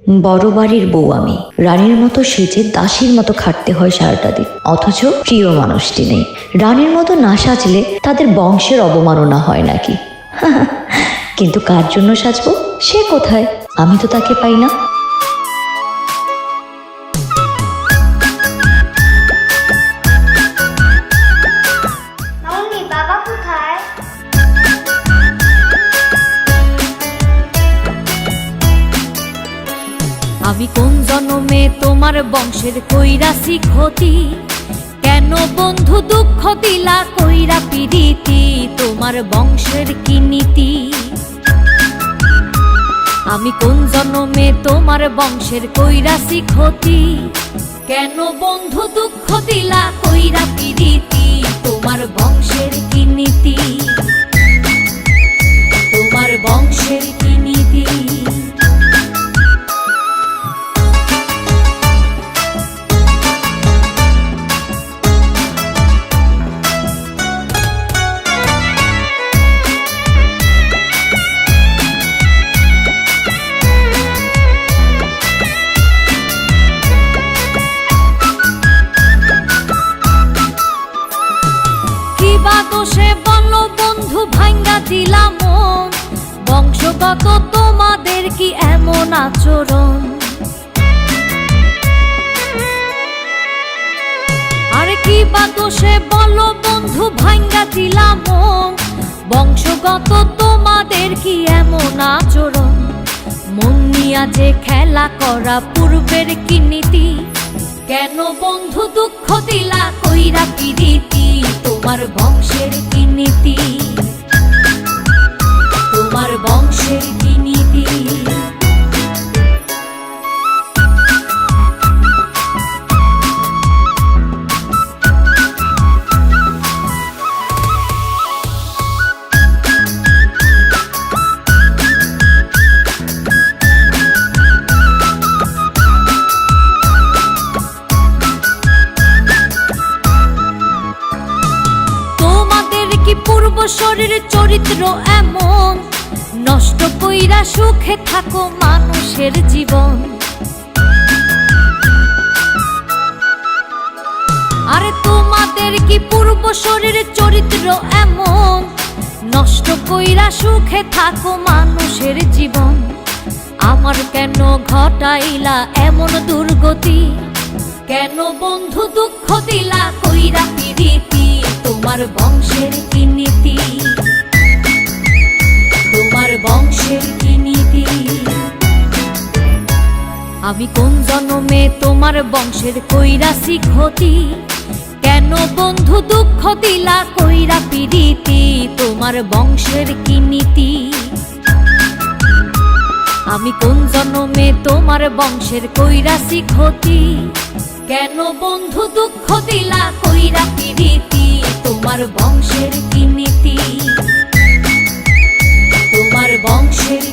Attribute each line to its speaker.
Speaker 1: বড় বাড়ির বউ আমি, রানীর মতো সেজে দাসীর মতো খাটতে হয় সারাটা দিন, অথচ প্রিয় মানুষটি নেই। রানীর মতো না সাজলে তাদের বংশের অবমাননা হয় নাকি? কিন্তু কার জন্য সাজবো, সে কোথায়? আমি তো তাকে পাই না।
Speaker 2: বাবা কোথায়?
Speaker 3: আমি কোন জন্মে তোমার বংশের কইরাছি ক্ষতি, কেন বন্ধু দুঃখ দিলা কইরা পিরিতি, তোমার বংশের কি নীতি? আমি কোন জন্মে তোমার বংশের কইরাছি ক্ষতি, কেন বন্ধু দুঃখ দিলা কইরা পিরিতি, তোমার বংশের কি নীতি? তোমার বংশের কি নীতি? দোষে বলো বন্ধু ভাঙ্গা দিলাম মন, বংশগত তোমাদের কি এমন আচরণ? আরে কি বা দোষে বলো বন্ধু ভাঙ্গা দিলাম মন, বংশগত তোমাদের কি এমন আচরণ? মন নিয়া যে খেলা করা পূর্বের কি নীতি, কেন বন্ধু দুঃখ দিলা কইরা পিরিতি, তোমার বংশের কি নীতি? তোমার বংশের কি নীতি? পূর্বশরীর চরিত্র এমন, নষ্ট কইরা সুখে থাকো মানুষের জীবন। আরে তোমাদের কি পূর্বশরীর চরিত্র এমন, নষ্ট কইরা সুখে থাকো মানুষের জীবন। আমার কেন ঘটাইলা এমন দুর্গতি, কেন বন্ধু দুঃখ দিলা কইরা পিরিতি, তোমার বংশের কি নীতি? তোমার বংশের কি নীতি? আমি কোন জন্মে তোমার বংশের কইরাছি ক্ষতি, কেন বন্ধু দুঃখ দিলা কইরা পিরিতি, তোমার বংশের কি নীতি? আমি কোন জন্মে তোমার বংশের কইরাছি ক্ষতি, কেন বন্ধু দুঃখ দিলা কইরা পিরিতি, তোমার বংশের কি নীতি? তোমার বংশের